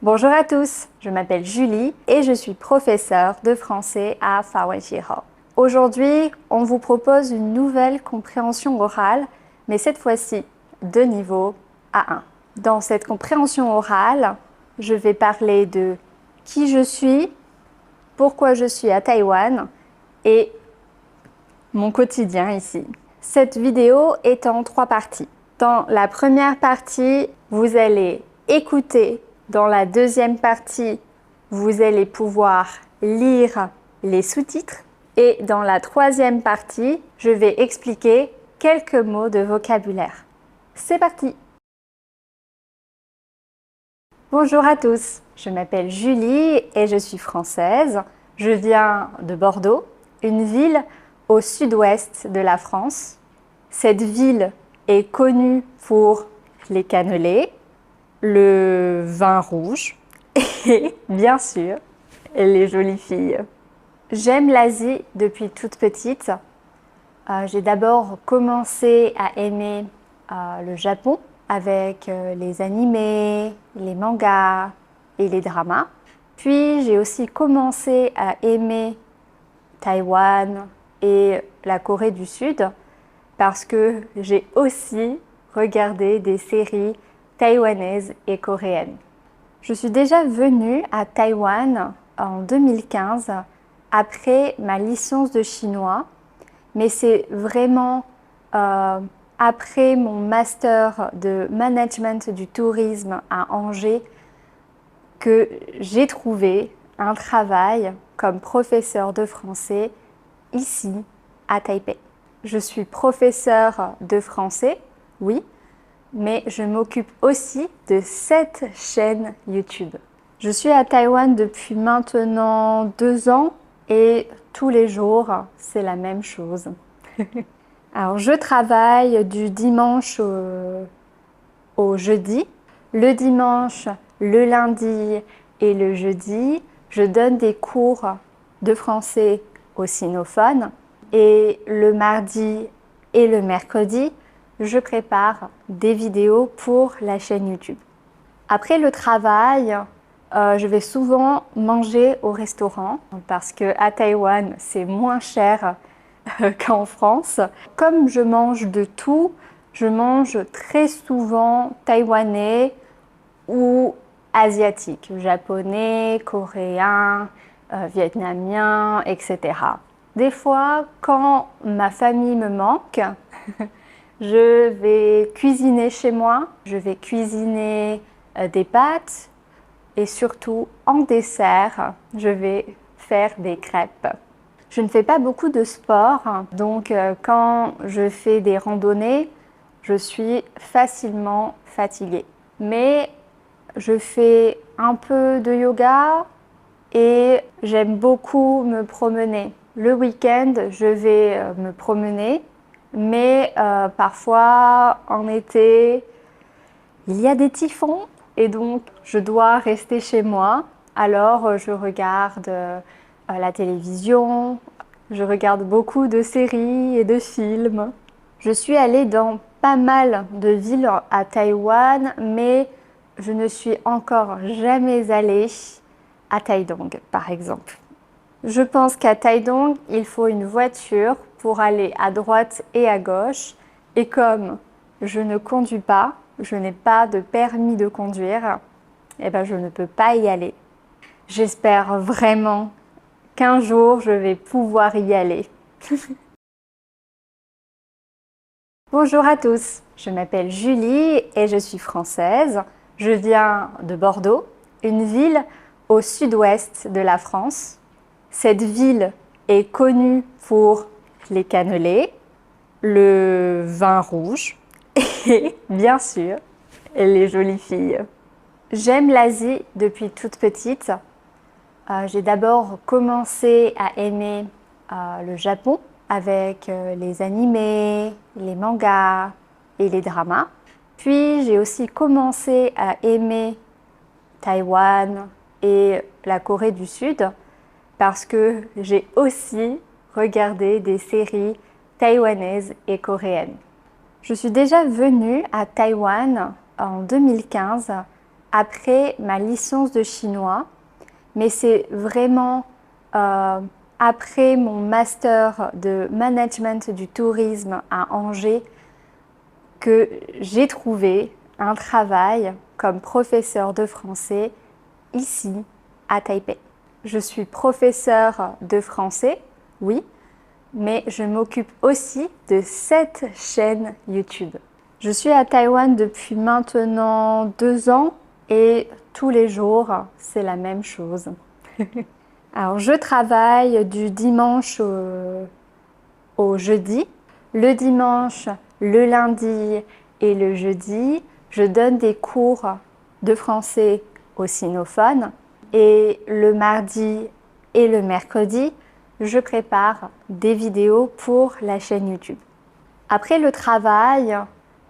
Bonjour à tous, je m'appelle Julie et je suis professeure de français à Fawenshihou. Aujourd'hui, on vous propose une nouvelle compréhension orale, mais cette fois-ci de niveau A1. Dans cette compréhension orale, je vais parler de qui je suis, pourquoi je suis à Taïwan et mon quotidien ici. Cette vidéo est en 3 parties. Dans la première partie, vous allez écouter. Dans la deuxième partie, vous allez pouvoir lire les sous-titres. Et dans la troisième partie, je vais expliquer quelques mots de vocabulaire. C'est parti! Bonjour à tous, je m'appelle Julie et je suis française. Je viens de Bordeaux, une ville au sud-ouest de la France. Cette ville est connue pour les cannelés, le vin rouge et bien sûr les jolies filles. J'aime l'Asie depuis toute petite. J'ai d'abord commencé à aimer le Japon avec les animés, les mangas et les dramas. Puis j'ai aussi commencé à aimer Taïwan et la Corée du Sud parce que j'ai aussi regardé des séries taïwanaises et coréennes. Je suis déjà venue à Taïwan en 2015 après ma licence de chinois, mais c'est vraiment après mon master de management du tourisme à Angers que j'ai trouvé un travail comme professeur de français ici à Taipei. Je suis professeure de français, oui, mais je m'occupe aussi de 7 chaînes YouTube. Je suis à Taïwan depuis maintenant 2 ans et tous les jours, c'est la même chose. Alors, je travaille du dimanche au jeudi. Le dimanche, le lundi et le jeudi, je donne des cours de français aux sinophones. Et le mardi et le mercredi, je prépare des vidéos pour la chaîne YouTube. Après le travail, je vais souvent manger au restaurant parce qu'à Taïwan, c'est moins cher qu'en France. Comme je mange de tout, je mange très souvent taïwanais ou asiatique, japonais, coréen, vietnamien, etc. Des fois, quand ma famille me manque, je vais cuisiner chez moi. Je vais cuisiner des pâtes et surtout en dessert, je vais faire des crêpes. Je ne fais pas beaucoup de sport, donc quand je fais des randonnées, je suis facilement fatiguée. Mais je fais un peu de yoga et j'aime beaucoup me promener. Le week-end, je vais me promener, mais parfois en été, il y a des typhons et donc je dois rester chez moi. Alors je regarde la télévision, je regarde beaucoup de séries et de films. Je suis allée dans pas mal de villes à Taïwan, mais je ne suis encore jamais allée à Taidong, par exemple. Je pense qu'à Taidong, il faut une voiture pour aller à droite et à gauche. Et comme je ne conduis pas, je n'ai pas de permis de conduire, eh ben je ne peux pas y aller. J'espère vraiment qu'un jour, je vais pouvoir y aller. Bonjour à tous, je m'appelle Julie et je suis française. Je viens de Bordeaux, une ville au sud-ouest de la France. Cette ville est connue pour les cannelés, le vin rouge et bien sûr les jolies filles. J'aime l'Asie depuis toute petite. J'ai d'abord commencé à aimer le Japon avec les animés, les mangas et les dramas. Puis j'ai aussi commencé à aimer Taïwan et la Corée du Sud parce que j'ai aussi regardé des séries taïwanaises et coréennes. Je suis déjà venue à Taïwan en 2015 après ma licence de chinois, mais c'est vraiment après mon master de management du tourisme à Angers que j'ai trouvé un travail comme professeur de français ici à Taipei. Je suis professeure de français, oui, mais je m'occupe aussi de cette chaîne YouTube. Je suis à Taïwan depuis maintenant 2 ans et tous les jours, c'est la même chose. Alors, je travaille du dimanche au jeudi. Le dimanche, le lundi et le jeudi, je donne des cours de français aux sinophones. Et le mardi et le mercredi, je prépare des vidéos pour la chaîne YouTube. Après le travail,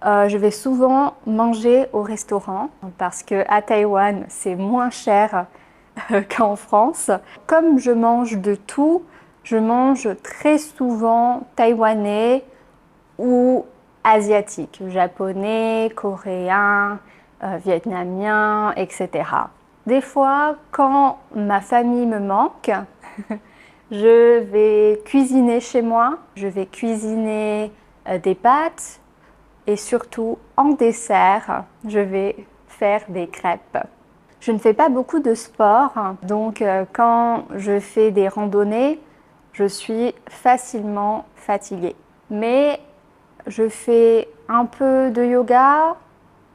je vais souvent manger au restaurant parce qu'à Taïwan, c'est moins cher qu'en France. Comme je mange de tout, je mange très souvent taïwanais ou asiatique, japonais, coréen, vietnamien, etc. Des fois, quand ma famille me manque, je vais cuisiner chez moi, je vais cuisiner des pâtes et surtout en dessert, je vais faire des crêpes. Je ne fais pas beaucoup de sport, donc quand je fais des randonnées, je suis facilement fatiguée. Mais je fais un peu de yoga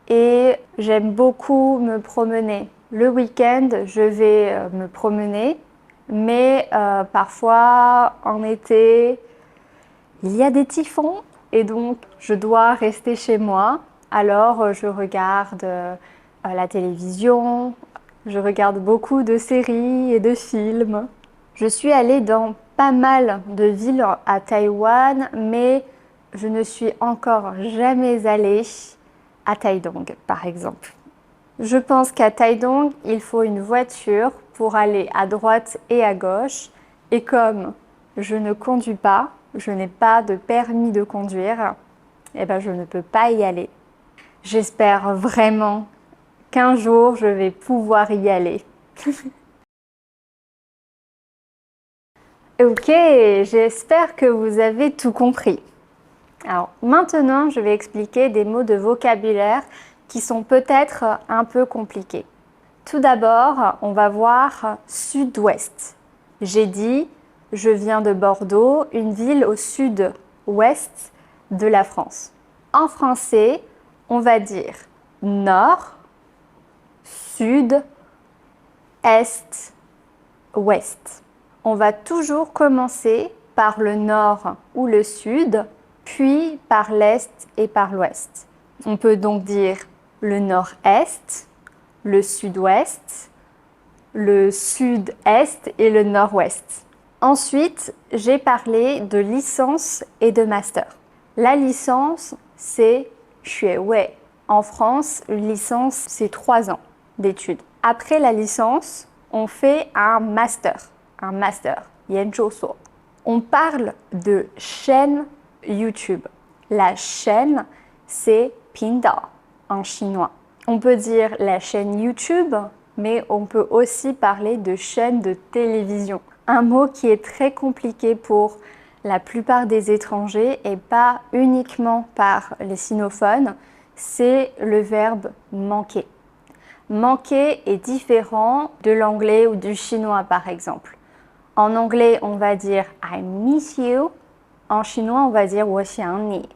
et j'aime beaucoup me promener. Le week-end, je vais me promener, mais parfois en été, il y a des typhons et donc je dois rester chez moi. Alors je regarde la télévision, je regarde beaucoup de séries et de films. Je suis allée dans pas mal de villes à Taïwan, mais je ne suis encore jamais allée à Taidong, par exemple. Je pense qu'à Taidong, il faut une voiture pour aller à droite et à gauche. Et comme je ne conduis pas, je n'ai pas de permis de conduire, eh ben je ne peux pas y aller. J'espère vraiment qu'un jour, je vais pouvoir y aller. Ok, j'espère que vous avez tout compris. Alors maintenant, je vais expliquer des mots de vocabulaire qui sont peut-être un peu compliqués. Tout d'abord, on va voir sud-ouest. J'ai dit, je viens de Bordeaux, une ville au sud-ouest de la France. En français, on va dire nord, sud, est, ouest. On va toujours commencer par le nord ou le sud, puis par l'est et par l'ouest. On peut donc dire le nord-est, le sud-ouest, le sud-est et le nord-ouest. Ensuite, j'ai parlé de licence et de master. La licence, c'est 学位. En France, une licence, c'est 3 ans d'études. Après la licence, on fait un master, 研究所. On parle de chaîne YouTube. La chaîne, c'est 频道 en chinois. On peut dire la chaîne YouTube, mais on peut aussi parler de chaîne de télévision. Un mot qui est très compliqué pour la plupart des étrangers et pas uniquement par les sinophones, c'est le verbe manquer. Manquer est différent de l'anglais ou du chinois par exemple. En anglais, on va dire I miss you. En chinois, on va dire 我想你.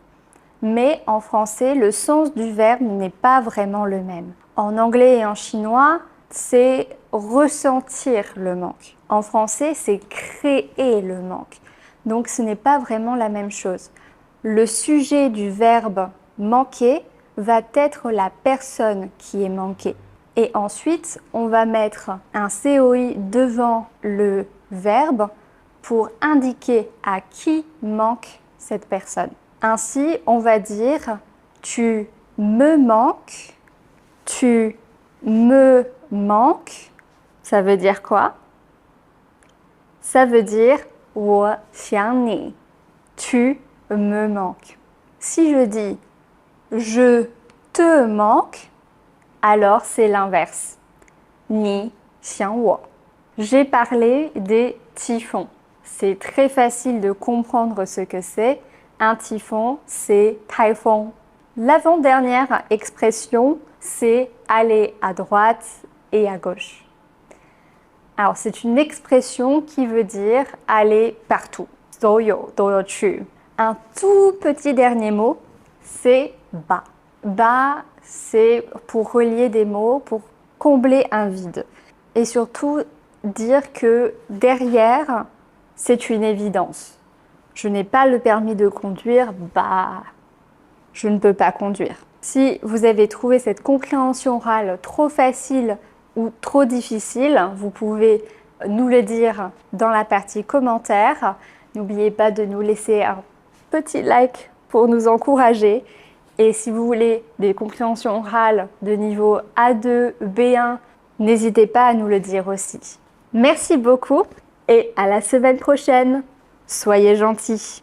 Mais en français, le sens du verbe n'est pas vraiment le même. En anglais et en chinois, c'est ressentir le manque. En français, c'est créer le manque. Donc, ce n'est pas vraiment la même chose. Le sujet du verbe manquer va être la personne qui est manquée. Et ensuite, on va mettre un COI devant le verbe pour indiquer à qui manque cette personne. Ainsi, on va dire « tu me manques »,« tu me manques ». Ça veut dire quoi? Ça veut dire «我想你». Tu me manques. Si je dis « je te manque », alors c'est l'inverse. Ni xiang wo. J'ai parlé des typhons. C'est très facile de comprendre ce que c'est. Un typhon, c'est taifeng. L'avant-dernière expression, c'est aller à droite et à gauche. Alors, c'est une expression qui veut dire aller partout. 都有去. Un tout petit dernier mot, c'est ba. Ba, c'est pour relier des mots, pour combler un vide. Et surtout, dire que derrière, c'est une évidence. Je n'ai pas le permis de conduire, bah, je ne peux pas conduire. Si vous avez trouvé cette compréhension orale trop facile ou trop difficile, vous pouvez nous le dire dans la partie commentaires. N'oubliez pas de nous laisser un petit like pour nous encourager. Et si vous voulez des compréhensions orales de niveau A2, B1, n'hésitez pas à nous le dire aussi. Merci beaucoup et à la semaine prochaine. Soyez gentils.